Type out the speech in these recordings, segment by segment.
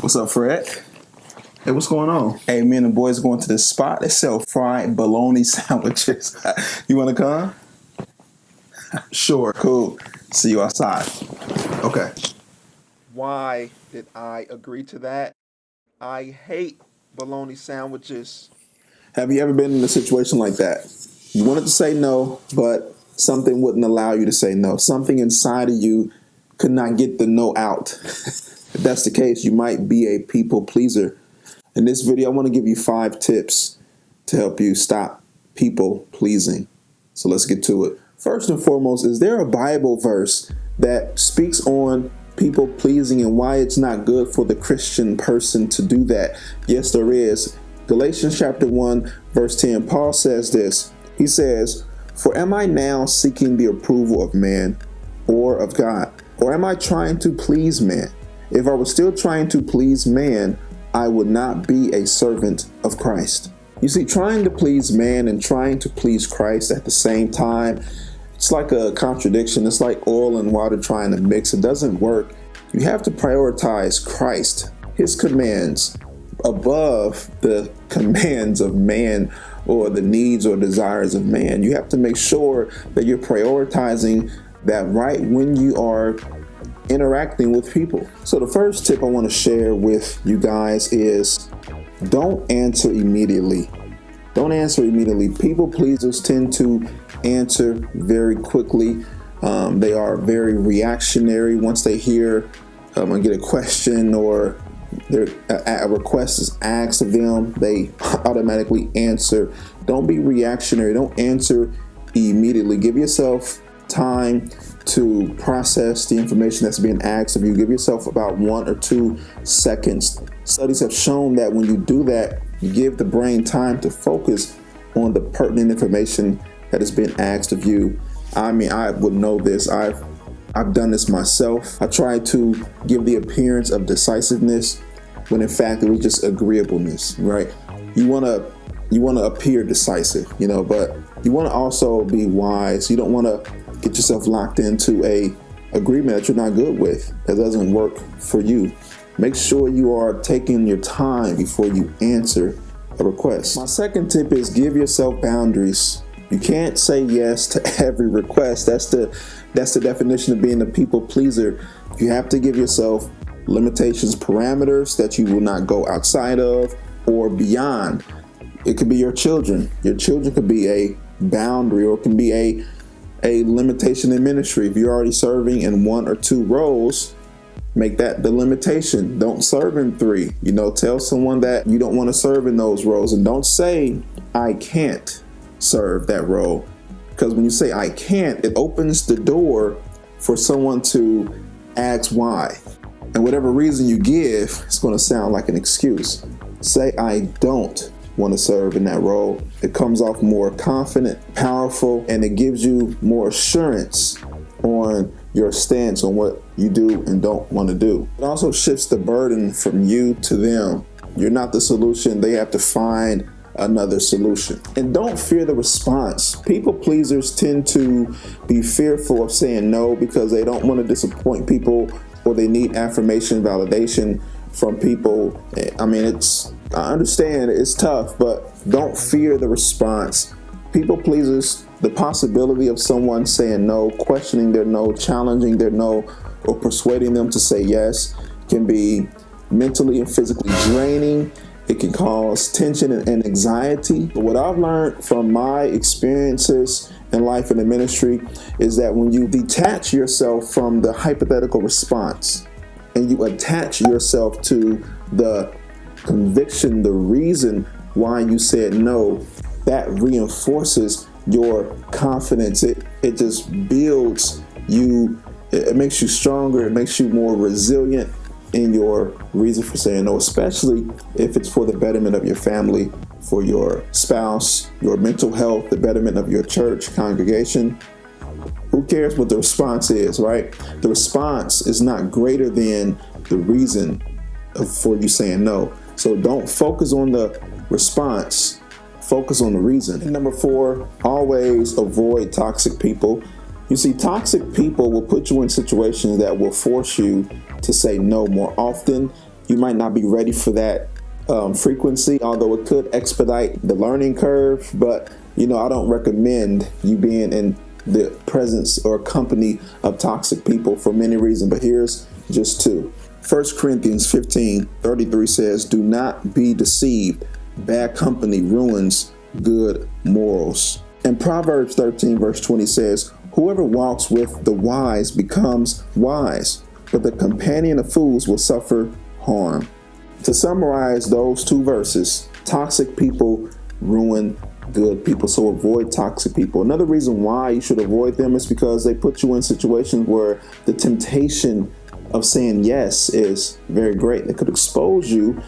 What's up, Fred? Hey, what's going on? Hey, me and the boys going to this spot. They sell fried bologna sandwiches. You want to come? Sure. Cool. See you outside. Okay. Why did I agree to that? I hate bologna sandwiches. Have you ever been in a situation like that? You wanted to say no, but something wouldn't allow you to say no. Something inside of you could not get the no out. If that's the case, you might be a people pleaser. In this video, I want to give you 5 tips to help you stop people pleasing. So let's get to it. First and foremost, is there a Bible verse that speaks on people pleasing and why it's not good for the Christian person to do that? Yes, there is. Galatians chapter 1, verse 10, Paul says this. He says, "For am I now seeking the approval of man or of God? Or am I trying to please man? If I was still trying to please man, I would not be a servant of Christ." You see, trying to please man and trying to please Christ at the same time, it's like a contradiction. It's like oil and water trying to mix. It doesn't work. You have to prioritize Christ, his commands, above the commands of man or the needs or desires of man. You have to make sure that you're prioritizing that right when you are interacting with people. So the first tip I want to share with you guys is don't answer immediately. Don't answer immediately. People pleasers tend to answer very quickly. They are very reactionary once they hear and get a question or a request is asked of them, they automatically answer. Don't be reactionary. Don't answer immediately. Give yourself time to process the information that's being asked of you. Give yourself about 1 or 2 seconds. Studies have shown that when you do that, you give the brain time to focus on the pertinent information that is being asked of you. I mean, I would know this. I've done this myself. I tried to give the appearance of decisiveness when in fact it was just agreeableness, right? You want to appear decisive, but you want to also be wise. You don't want to get yourself locked into a agreement that you're not good with, that doesn't work for you. Make sure you are taking your time before you answer a request. My second tip is give yourself boundaries. You can't say yes to every request. That's the definition of being a people pleaser. You have to give yourself limitations, parameters that you will not go outside of or beyond. It could be your children. Your children could be a boundary, or it can be a limitation in ministry. If you're already serving in 1 or 2 roles, make that the limitation. Don't serve in 3. Tell someone that you don't want to serve in those roles, and don't say, "I can't serve that role." Because when you say "I can't," it opens the door for someone to ask why. And whatever reason you give, it's going to sound like an excuse. Say, "I don't want to serve in that role." It comes off more confident, powerful, and it gives you more assurance on your stance on what you do and don't want to do. It also shifts the burden from you to them. You're not the solution. They have to find another solution. And don't fear the response. People pleasers tend to be fearful of saying no because they don't want to disappoint people, or they need affirmation, validation from people. I understand it's tough, but don't fear the response. People pleasers, the possibility of someone saying no, questioning their no, challenging their no, or persuading them to say yes can be mentally and physically draining. It can cause tension and anxiety. But what I've learned from my experiences in life and in ministry is that when you detach yourself from the hypothetical response and you attach yourself to the conviction, the reason why you said no, that reinforces your confidence. It just builds you. It makes you stronger. It makes you more resilient in your reason for saying no, especially if it's for the betterment of your family, for your spouse, your mental health, the betterment of your church, congregation. Who cares what the response is, right? The response is not greater than the reason for you saying no. So don't focus on the response, focus on the reason. And number 4, always avoid toxic people. You see, toxic people will put you in situations that will force you to say no more often. You might not be ready for that frequency, although it could expedite the learning curve. But, I don't recommend you being in the presence or company of toxic people for many reasons. But here's just two. 1 Corinthians 15:33 says, "Do not be deceived. Bad company ruins good morals." And Proverbs 13 verse 20 says, "Whoever walks with the wise becomes wise, but the companion of fools will suffer harm." To summarize those two verses, toxic people ruin good people, so avoid toxic people. Another reason why you should avoid them is because they put you in situations where the temptation of saying yes is very great. It could expose you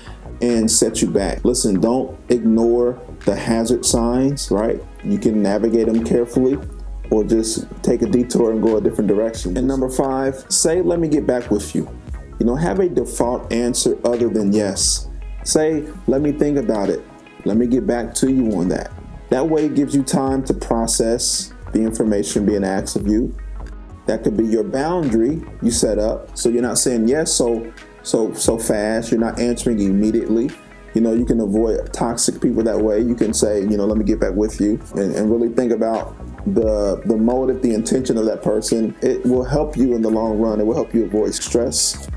and set you back. Listen, don't ignore the hazard signs, right? You can navigate them carefully or just take a detour and go a different direction. And number 5, say, "Let me get back with you." Have a default answer other than yes. Say, "Let me think about it. Let me get back to you on that." That way it gives you time to process the information being asked of you. That could be your boundary you set up. So you're not saying yes so fast. You're not answering immediately. You can avoid toxic people that way. You can say, "Let me get back with you," and really think about the motive, the intention of that person. It will help you in the long run. It will help you avoid stress,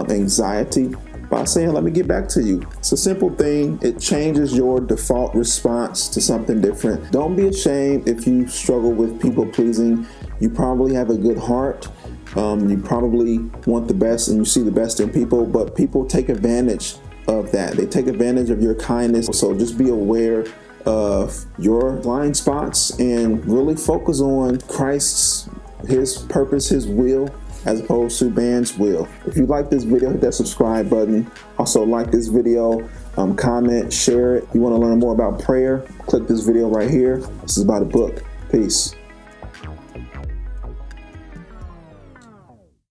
anxiety, by saying, "Let me get back to you." It's a simple thing. It changes your default response to something different. Don't be ashamed if you struggle with people pleasing. You probably have a good heart. You probably want the best and you see the best in people, but people take advantage of that. They take advantage of your kindness. So just be aware of your blind spots and really focus on Christ's, his purpose, his will, as opposed to man's will. If you like this video, hit that subscribe button. Also like this video, comment, share it. If you want to learn more about prayer, click this video right here. This is about a book. Peace.